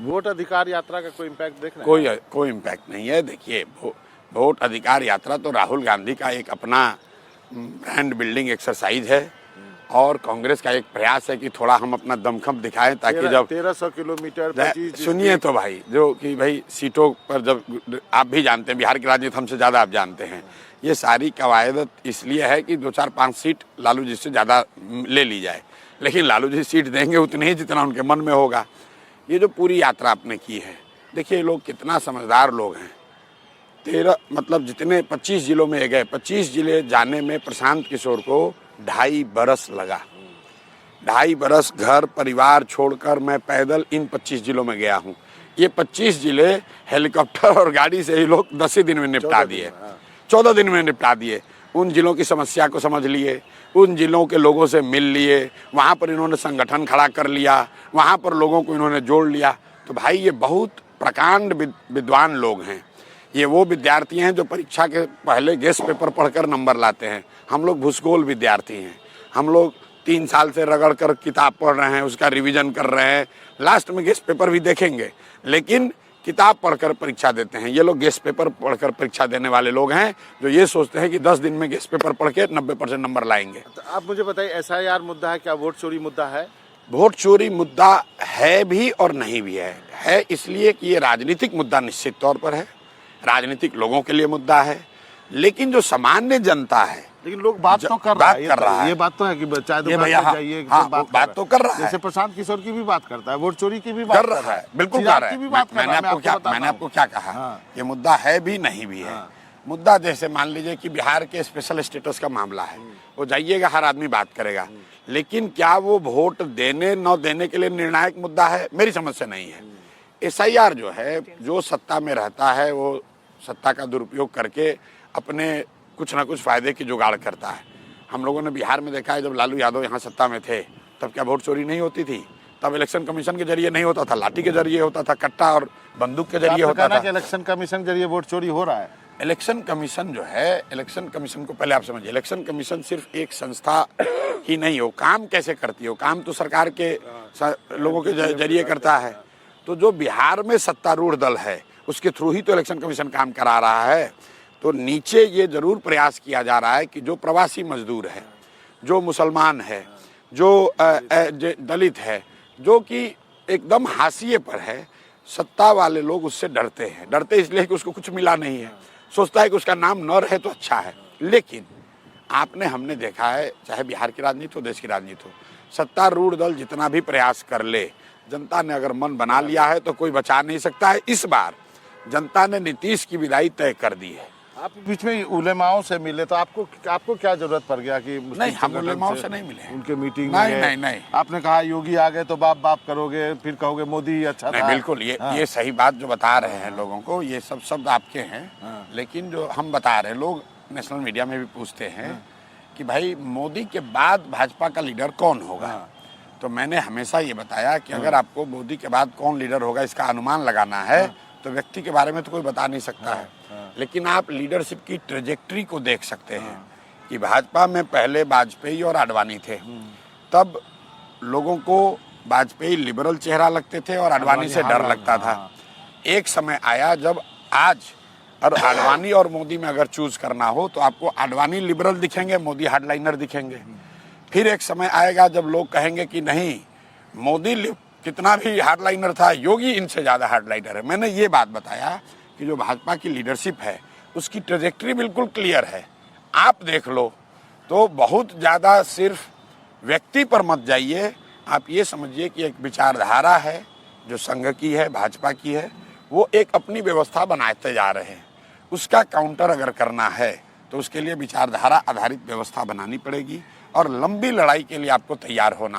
Vote अधिकार यात्रा का कोई इम्पैक्ट देख रहे हैं? कोई इम्पैक्ट नहीं है। देखिए, वोट अधिकार यात्रा तो राहुल गांधी का एक अपना ब्रांड बिल्डिंग एक्सरसाइज है और कांग्रेस का एक प्रयास है कि थोड़ा हम अपना दमखम दिखाएं ताकि जब 1300 किलोमीटर सुनिए तो भाई, जो कि भाई सीटों पर जब आप भी जानते हैं, बिहार की राजनीति हमसे ज़्यादा आप जानते हैं, ये सारी कवायद इसलिए है कि 2-4-5 सीट लालू जी से ज़्यादा ले ली जाए, लेकिन लालू जी सीट देंगे उतनी ही जितना उनके मन में होगा। ये जो पूरी यात्रा आपने की है, देखिए ये लोग कितना समझदार लोग हैं। 13 मतलब जितने 25 जिलों में गए, 25 जिले जाने में प्रशांत किशोर को 2.5 बरस लगा। 2.5 बरस घर परिवार छोड़कर मैं पैदल इन 25 जिलों में गया हूँ। ये 25 जिले हेलीकॉप्टर और गाड़ी से ही लोग 10 ही दिन में निपटा दिए, 14 दिन में निपटा दिए। उन जिलों की समस्या को समझ लिए, उन जिलों के लोगों से मिल लिए, वहाँ पर इन्होंने संगठन खड़ा कर लिया, वहाँ पर लोगों को इन्होंने जोड़ लिया। तो भाई ये बहुत प्रकांड विद्वान लोग हैं। ये वो विद्यार्थी हैं जो परीक्षा के पहले गेस्ट पेपर पढ़कर नंबर लाते हैं। हम लोग भूसगोल विद्यार्थी हैं। हम लोग 3 साल से रगड़ कर किताब पढ़ रहे हैं, उसका रिवीजन कर रहे हैं, लास्ट में गेस्ट पेपर भी देखेंगे, लेकिन किताब पढ़कर परीक्षा देते हैं। ये लोग गेस्ट पेपर पढ़कर परीक्षा देने वाले लोग हैं जो ये सोचते हैं कि 10 दिन में गेस्ट पेपर पढ़ के 90% नंबर लाएंगे। तो आप मुझे बताइए, SIR मुद्दा है क्या, वोट चोरी मुद्दा है? वोट चोरी मुद्दा है भी और नहीं भी है इसलिए कि ये राजनीतिक मुद्दा निश्चित तौर पर है, राजनीतिक लोगों के लिए मुद्दा है, लेकिन जो सामान्य जनता है, लेकिन लोग बात तो कर रहा है। ये बात तो है कि चाहे दुकान पे जाइए, बात तो कर रहा है। जैसे प्रशांत किशोर की भी बात करता है, वोट चोरी की भी बात कर रहा है, बिल्कुल कर रहा है। मैंने आपको क्या कहा, ये मुद्दा है भी नहीं भी है। मुद्दा जैसे मान लीजिए कि बिहार के स्पेशल स्टेटस का मामला है, वो जाइएगा हर आदमी बात करेगा, लेकिन क्या वो वोट देने न देने के लिए निर्णायक मुद्दा है? मेरी समझ से नहीं है। SIR जो है, जो सत्ता में रहता है वो सत्ता का दुरुपयोग करके अपने कुछ ना कुछ फायदे की जुगाड़ करता है। हम लोगों ने बिहार में देखा है, जब लालू यादव यहाँ सत्ता में थे तब क्या वोट चोरी नहीं होती थी? तब इलेक्शन कमीशन के जरिए नहीं होता था, लाठी के जरिए होता था, कट्टा और बंदूक के जरिए होता था। इलेक्शन कमीशन के जरिए वोट चोरी हो रहा है। इलेक्शन कमीशन जो है, इलेक्शन कमीशन को पहले आप समझिए, इलेक्शन कमीशन सिर्फ एक संस्था ही नहीं हो, काम कैसे करती हो, काम तो सरकार के लोगों के जरिए करता है। तो जो बिहार में सत्तारूढ़ दल है उसके थ्रू ही तो इलेक्शन कमीशन काम करा रहा है। तो नीचे ये जरूर प्रयास किया जा रहा है कि जो प्रवासी मजदूर है, जो मुसलमान है, जो दलित है, जो कि एकदम हाशिए पर है, सत्ता वाले लोग उससे डरते हैं। डरते इसलिए कि उसको कुछ मिला नहीं है, सोचता है कि उसका नाम न रहे तो अच्छा है। लेकिन हमने देखा है, चाहे बिहार की राजनीति हो, देश की राजनीति हो, सत्तारूढ़ दल जितना भी प्रयास कर ले, जनता ने अगर मन बना लिया है तो कोई बचा नहीं सकता है। इस बार जनता ने नीतीश की विदाई तय कर दी है। आप बीच में उलेमाओं से मिले तो आपको क्या जरूरत पड़ गया कि नहीं, हम उलेमाओं से नहीं मिले, उनके मीटिंग में नहीं। आपने कहा योगी आ गए तो बाप करोगे, फिर कहोगे मोदी अच्छा था। बिल्कुल, ये सही बात जो बता रहे हैं लोगों को, ये सब शब्द आपके हैं। लेकिन जो हम बता रहे हैं, लोग नेशनल मीडिया में भी पूछते हैं कि भाई मोदी के बाद भाजपा का लीडर कौन होगा। तो मैंने हमेशा ये बताया कि अगर आपको मोदी के बाद कौन लीडर होगा इसका अनुमान लगाना है तो व्यक्ति के बारे में तो कोई बता नहीं सकता है, लेकिन आप लीडरशिप की ट्रेजेक्ट्री को देख सकते हैं कि भाजपा में पहले वाजपेयी और आडवाणी थे, तब लोगों को वाजपेयी लिबरल चेहरा लगते थे और आडवाणी से डर लगता था। एक समय आया जब आज और आडवाणी और मोदी में अगर चूज करना हो तो आपको आडवाणी लिबरल दिखेंगे, मोदी हार्डलाइनर दिखेंगे। फिर एक समय आएगा जब लोग कहेंगे कि नहीं, मोदी कितना भी हार्डलाइनर था, योगी इनसे ज़्यादा हार्डलाइनर है। मैंने ये बात बताया कि जो भाजपा की लीडरशिप है उसकी ट्रेजेक्ट्री बिल्कुल क्लियर है, आप देख लो। तो बहुत ज़्यादा सिर्फ व्यक्ति पर मत जाइए, आप ये समझिए कि एक विचारधारा है जो संघ की है, भाजपा की है, वो एक अपनी व्यवस्था बनाते जा रहे हैं। उसका काउंटर अगर करना है तो उसके लिए विचारधारा आधारित व्यवस्था बनानी पड़ेगी और लंबी लड़ाई के लिए आपको तैयार होना